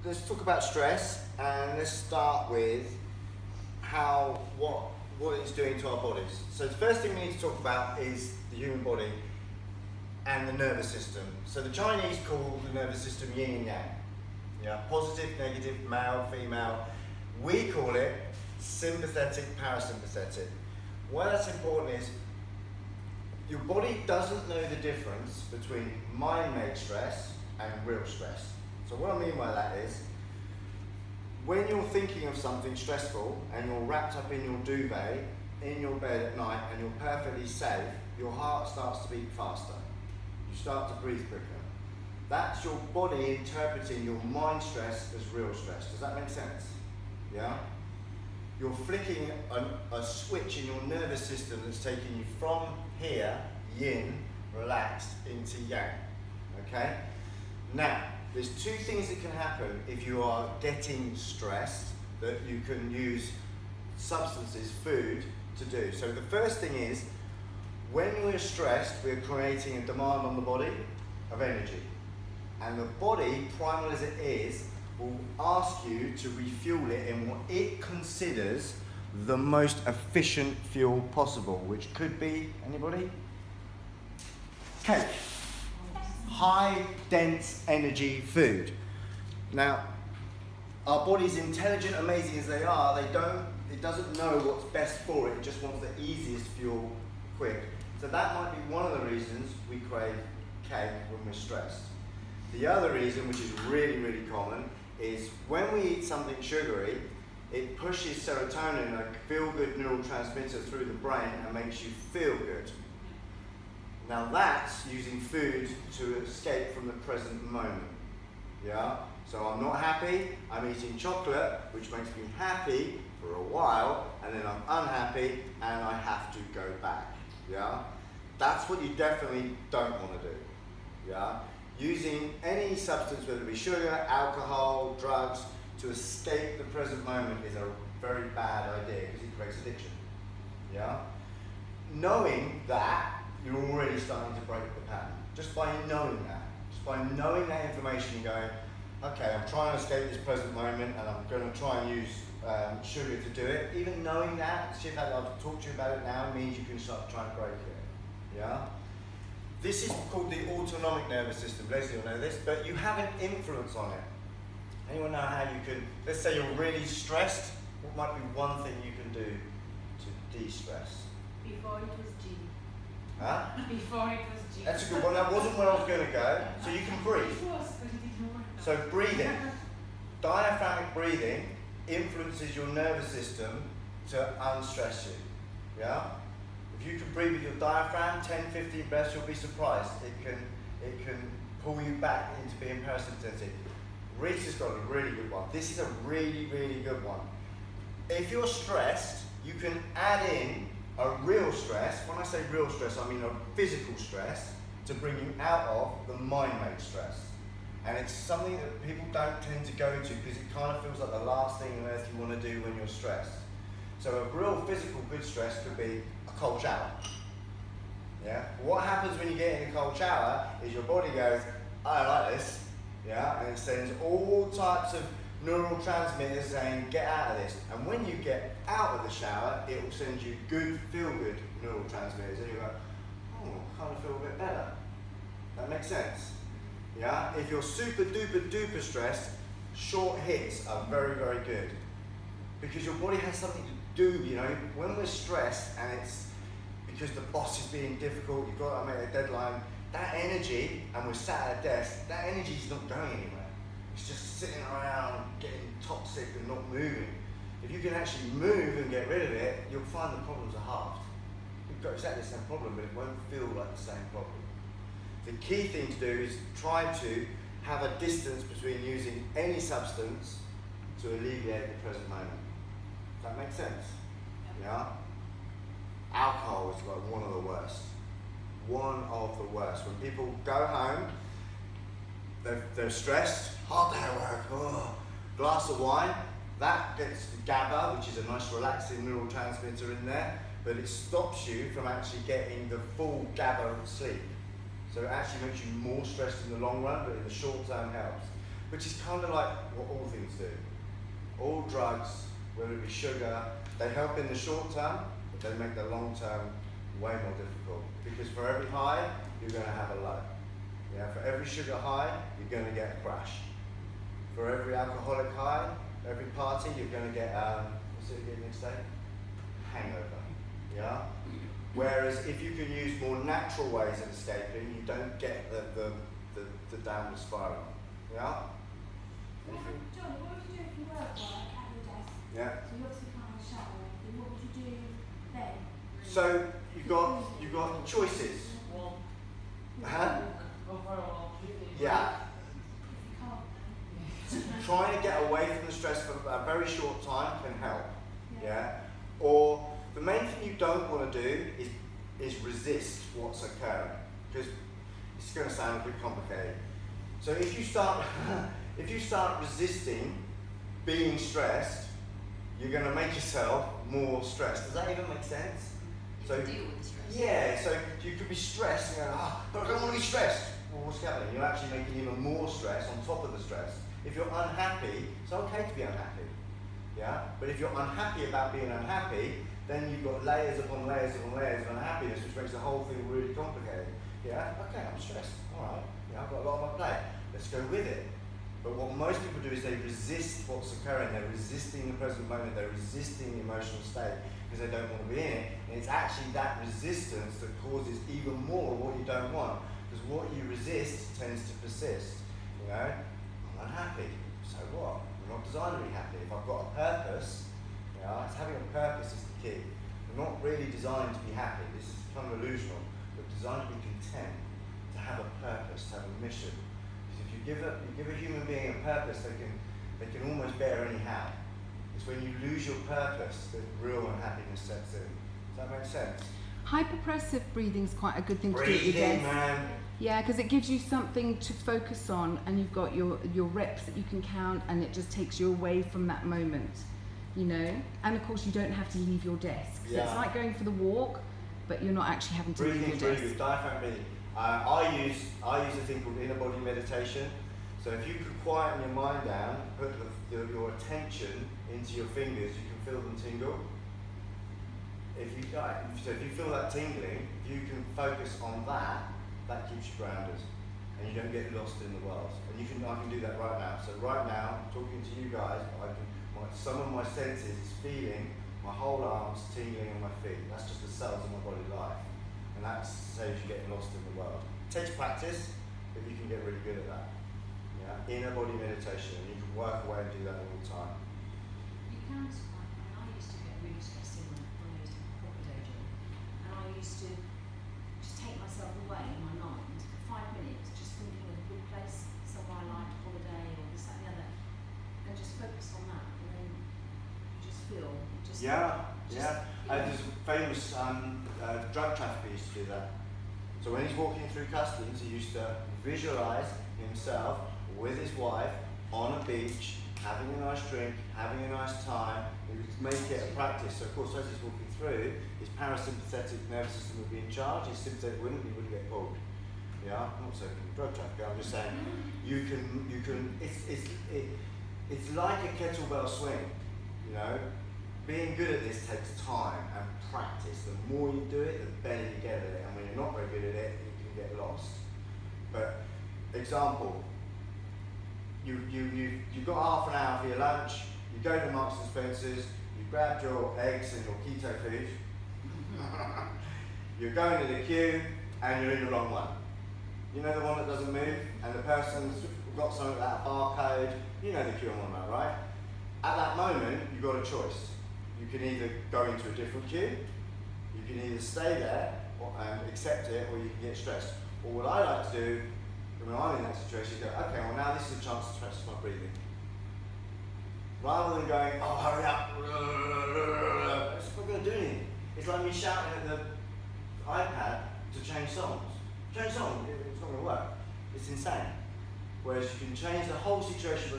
let's talk about stress, and let's start with what it's doing to our bodies. So the first thing we need to talk about is the human body and the nervous system. So the Chinese call the nervous system yin and yang. Yeah, positive, negative, male, female. We call it sympathetic, parasympathetic. Why that's important is your body doesn't know the difference between mind-made stress and real stress. So what I mean by that is, when you're thinking of something stressful and you're wrapped up in your duvet, in your bed at night, and you're perfectly safe, your heart starts to beat faster. You start to breathe quicker. That's your body interpreting your mind stress as real stress. Does that make sense? Yeah? You're flicking a switch in your nervous system that's taking you from here, yin, relaxed, into yang. Okay? Now, there's two things that can happen if you are getting stressed that you can use substances, food, to do. So the first thing is, when we're stressed, we're creating a demand on the body of energy. And the body, primal as it is, will ask you to refuel it in what it considers the most efficient fuel possible, which could be, anybody? Cake. High, dense energy food. Now, our body's intelligent, amazing as they are, it doesn't know what's best for it, it just wants the easiest fuel quick. So that might be one of the reasons we crave cake when we're stressed. The other reason, which is really, really common, is when we eat something sugary, it pushes serotonin, a feel-good neurotransmitter, through the brain and makes you feel good. Now that's using food to escape from the present moment. Yeah? So I'm not happy, I'm eating chocolate, which makes me happy for a while, and then I'm unhappy and I have to go back. Yeah? That's what you definitely don't want to do. Yeah? Using any substance, whether it be sugar, alcohol, drugs, to escape the present moment is a very bad idea because it creates addiction. Yeah? Knowing that, you're already starting to break the pattern. Just by knowing that information, you're going, okay, I'm trying to escape this present moment and I'm going to try and use sugar to do it. Even knowing that, see if I've talked to you about it now, means you can start trying to break it. Yeah? This is called the autonomic nervous system. Leslie will know this, but you have an influence on it. Anyone know how you can, let's say you're really stressed, what might be one thing you can do to de-stress? Before it was G. Huh? Before it was G. That's a good one. That wasn't where I was going to go. So you can breathe. It was, but it didn't work. So breathing. Diaphragmatic breathing influences your nervous system to unstress you. Yeah? If you can breathe with your diaphragm, 10, 15 breaths, you'll be surprised. It can pull you back into being parasympathetic. Reese has got a really good one. This is a really, really good one. If you're stressed, you can add in a real stress. When I say real stress, I mean a physical stress to bring you out of the mind-made stress. And it's something that people don't tend to go to because it kind of feels like the last thing on earth you want to do when you're stressed. So a real physical good stress could be a cold shower. Yeah? What happens when you get in a cold shower is your body goes, I don't like this. Yeah? And it sends all types of neurotransmitters saying, get out of this. And when you get out of the shower, it will send you good, feel-good neurotransmitters. And you go, oh, I kind of feel a bit better. That makes sense? Yeah? If you're super duper duper stressed, short hits are very, very good. Because your body has something to do, you know. When we're stressed and it's because the boss is being difficult, you've got to make a deadline, that energy, and we're sat at a desk, that energy is not going anywhere. It's just sitting around getting toxic and not moving. If you can actually move and get rid of it, you'll find the problems are halved. You've got exactly the same problem, but it won't feel like the same problem. The key thing to do is try to have a distance between using any substance to alleviate the present moment. Does that make sense? Yeah? Alcohol is like one of the worst. One of the worst. When people go home, they're stressed, hard day at work, oh, glass of wine, that gets the GABA, which is a nice relaxing neurotransmitter in there, but it stops you from actually getting the full GABA sleep. So it actually makes you more stressed in the long run, but in the short term helps. which is kind of like what all things do. All drugs, whether it be sugar, they help in the short term, but they make the long term way more difficult. Because for every high, you're going to have a low. Yeah, for every sugar high, you're going to get a crash. For every alcoholic high, every party, you're going to get, what's it again next day? Hangover. Yeah? Whereas if you can use more natural ways of escaping, you don't get the downward spiral. Yeah? John, what would you do if you were at work at your desk? Yeah. So you obviously can't have a shower or anything. What would you do then? So you've got choices. Huh? Yeah. If you can't, Trying to get away from the stress for a very short time can help. Yeah. Or the main thing you don't want to do is resist what's occurring, because it's going to sound a bit complicated. So if you start resisting being stressed, you're going to make yourself more stressed. Does that even make sense? You can deal with the stress. Yeah, so you could be stressed and go, but I don't want to be stressed. Well, what's happening? You're actually making even more stress on top of the stress. If you're unhappy, it's okay to be unhappy. Yeah? But if you're unhappy about being unhappy, then you've got layers upon layers upon layers of unhappiness, which makes the whole thing really complicated. Yeah? Okay, I'm stressed. Alright. Yeah, I've got a lot on my plate. Let's go with it. But what most people do is they resist what's occurring. They're resisting the present moment. They're resisting the emotional state because they don't want to be in it. And it's actually that resistance that causes even more of what you don't want. Because what you resist tends to persist. You know, I'm unhappy. So what? We're not designed to be happy. If I've got a purpose, you know, it's having a purpose is the key. We're not really designed to be happy. This is kind of illusional. We're designed to be content, to have a purpose, to have a mission. Because if you give a human being a purpose, they can almost bear anyhow. It's when you lose your purpose that real unhappiness sets in. Does that make sense? Hyperpressive breathing is quite a good thing to do at your Breathing, desk. man. Yeah, because it gives you something to focus on, and you've got your reps that you can count, and it just takes you away from that moment, you know. And of course, you don't have to leave your desk. So Yeah. it's like going for the walk, but you're not actually having to Breathing leave is your really desk. good. Diaphragm breathing. I use a thing called inner body meditation. So if you could quieten your mind down, put your attention into your fingers, you can feel them tingle. If you feel that tingling, if you can focus on that, that keeps you grounded, and you don't get lost in the world. And I can do that right now. So right now, talking to you guys, some of my senses is feeling my whole arms tingling on my feet. That's just the cells in my body life, and that saves you getting lost in the world. It takes practice, but you can get really good at that. Yeah, inner body meditation, and you can work away and do that all the time. You can survive. I used to get really stressed in when I used to proper day job, and I used to just take myself away in my mind for 5 minutes, just thinking of a good place, somewhere I liked, holiday, or this, that, and the other, and just focus on that, and then you just feel, Yeah. There's a famous drug trafficker used to do that. So when he's walking through customs, he used to visualize himself with his wife on a beach, having a nice drink, having a nice time. He would make it a practice. So of course, as he's walking through, his parasympathetic nervous system would be in charge. His sympathetic wouldn't. He wouldn't get pulled. Yeah, I'm not saying drug trafficker. I'm just saying you can. It's like a kettlebell swing. You know, being good at this takes time and practice. The more you do it, the better you get at it. And when you're not very good at it, you can get lost. But example, you've got half an hour for your lunch. You go to Marks and Spencer's. You grabbed your eggs and your keto food. You're going to the queue and you're in the wrong one. You know the one that doesn't move, and the person's got something like that barcode. You know the queue I'm on about, right? At that moment, you've got a choice. You can either go into a different queue, you can either stay there and accept it, or you can get stressed. Or what I like to do when I'm in that situation is go, okay, well now this is a chance to practice my breathing. Rather than going, oh hurry up, it's not going to do anything. It's like me shouting at the iPad to change songs. Change songs, it's not going to work. It's insane. Whereas you can change the whole situation by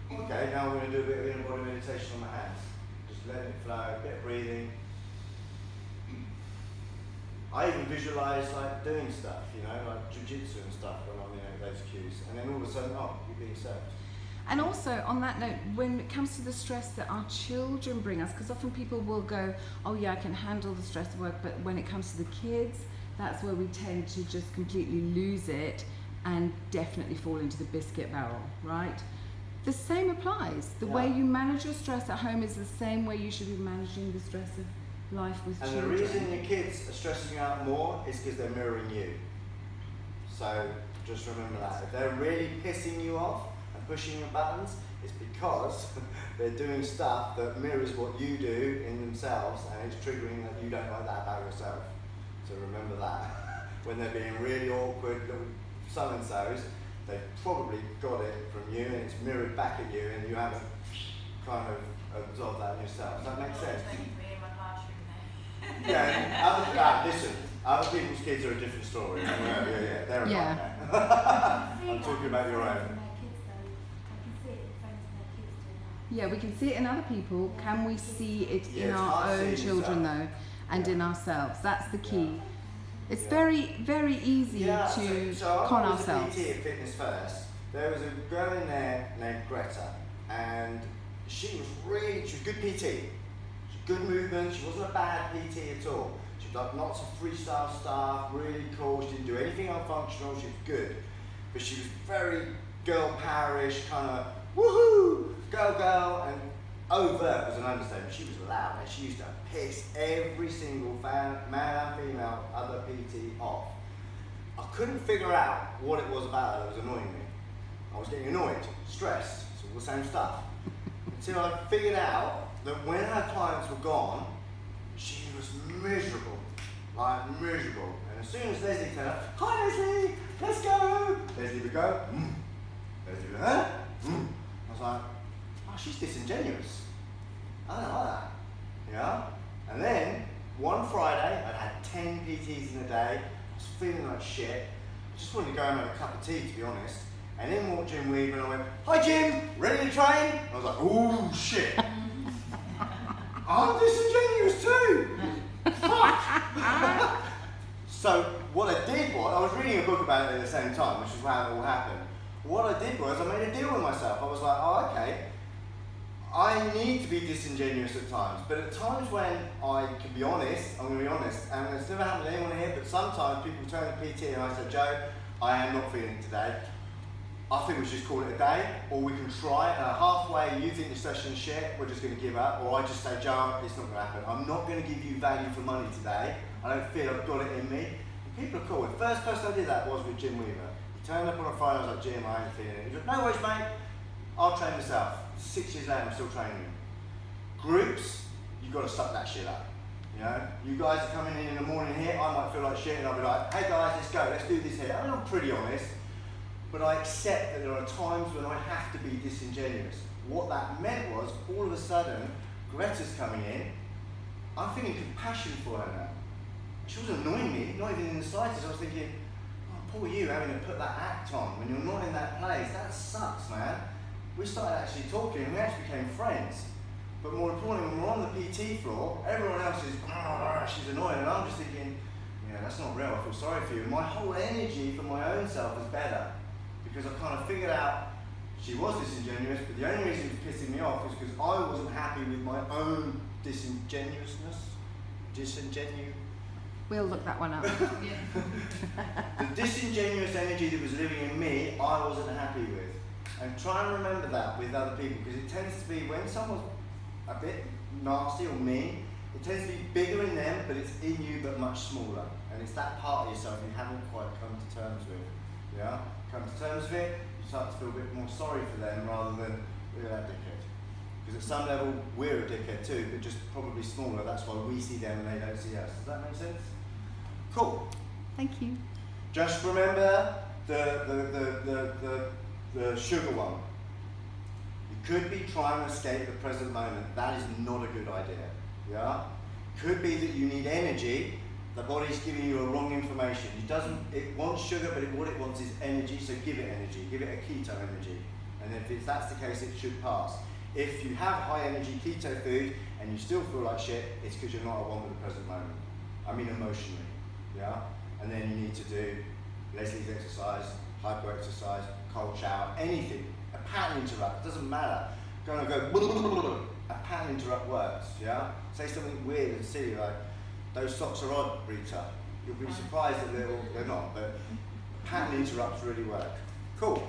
going, okay, now we're going to do a bit of inner body meditation on my hands. Just letting it flow, a bit of breathing. I even visualise like doing stuff, you know, like jiu-jitsu and stuff when I'm in those cues, and then all of a sudden, oh, you're being served. And also, on that note, when it comes to the stress that our children bring us, because often people will go, oh yeah, I can handle the stress of work, but when it comes to the kids, that's where we tend to just completely lose it and definitely fall into the biscuit barrel, right? The same applies. The way you manage your stress at home is the same way you should be managing the stress of life with and children. And the reason your kids are stressing you out more is because they're mirroring you. So just remember that. If they're really pissing you off and pushing your buttons, it's because they're doing stuff that mirrors what you do in themselves, and it's triggering that you don't like that about yourself. So remember that. When they're being really awkward little so-and-sos, they've probably got it from you and it's mirrored back at you, and you haven't kind of absorbed that yourself. Does that make sense? Yeah, listen, other people's kids are a different story. They're a nightmare. I'm talking about your own. Yeah, we can see it in other people. Can we see it in it's our hard own seeing children yourself. though, and in ourselves? That's the key. Yeah. It's very, very easy to con I was ourselves. a PT at Fitness First. There was a girl in there named Greta, and she was good PT. She had good movement, she wasn't a bad PT at all. She done lots of freestyle stuff, really cool. She didn't do anything unfunctional, she was good. But she was very girl powerish, kind of woohoo, go, and overt was an understatement. She was loud, and she used to piss every single male and female other PT off. I couldn't figure out what it was about her that was annoying me. I was getting annoyed, stressed, it's all the same stuff. Until I figured out that when her clients were gone, she was miserable, like miserable. And as soon as Leslie turned up, hi Leslie, let's go. Leslie would go, Leslie would, huh? I was like, oh, she's disingenuous. I don't like that, yeah? And then, one Friday, I'd had 10 PTs in a day, I was feeling like shit. I just wanted to go and have a cup of tea, to be honest. And in walked Jim Weaver, and I went, hi Jim, ready to train? I was like, oh shit. I'm disingenuous too. Fuck. So what I did was, I was reading a book about it at the same time, which is how it all happened. What I did was, I made a deal with myself. I was like, oh okay, I need to be disingenuous at times, but at times when I can be honest, I'm going to be honest, and it's never happened to anyone here, but sometimes people turn to PT and I say, Joe, I am not feeling it today. I think we should just call it a day, or we can try it, and halfway you think the session's shit, we're just going to give up, or I just say, Joe, it's not going to happen. I'm not going to give you value for money today. I don't feel I've got it in me. And people are cool. The first person I did that was with Jim Weaver. He turned up on a Friday, I was like, Jim, I ain't feeling it. He goes, no worries, mate. I'll train myself. 6 years later, I'm still training. Groups, you've got to suck that shit up. You know, you guys are coming in the morning here, I might feel like shit, and I'll be like, hey guys, let's go, let's do this here. I mean, I'm pretty honest, but I accept that there are times when I have to be disingenuous. What that meant was, all of a sudden, Greta's coming in, I'm feeling compassion for her now. She wasn't annoying me, not even in the slightest. I was thinking, oh, poor you having to put that act on when you're not in that place. That sucks, man. We started actually talking and we actually became friends. But more importantly, when we're on the PT floor, everyone else is, she's annoying, and I'm just thinking, yeah, that's not real, I feel sorry for you. And my whole energy for my own self is better, because I kind of figured out she was disingenuous, but the only reason it was pissing me off was because I wasn't happy with my own disingenuousness. We'll look that one up. The disingenuous energy that was living in me, I wasn't happy with. And try and remember that with other people, because it tends to be when someone's a bit nasty or mean, it tends to be bigger in them, but it's in you but much smaller. And it's that part of yourself you haven't quite come to terms with. Yeah? Come to terms with it, you start to feel a bit more sorry for them rather than, look at that dickhead. Because at some level, we're a dickhead too, but just probably smaller. That's why we see them and they don't see us. Does that make sense? Cool. Thank you. Just remember the sugar one. You could be trying to escape the present moment. That is not a good idea. Yeah? Could be that you need energy. The body's giving you a wrong information. It wants sugar, but what it wants is energy, so give it energy. Give it a keto energy. And if that's the case, it should pass. If you have high energy keto food and you still feel like shit, it's because you're not at one with the present moment. I mean emotionally. yeah? And then you need to do Leslie's exercise, hyper exercise, cold shower, anything. A pattern interrupt, doesn't matter. Gonna go, a pattern interrupt works, yeah? Say something weird and silly like, those socks are odd, Rita. You'll be surprised that they're not, but pattern interrupts really work. Cool.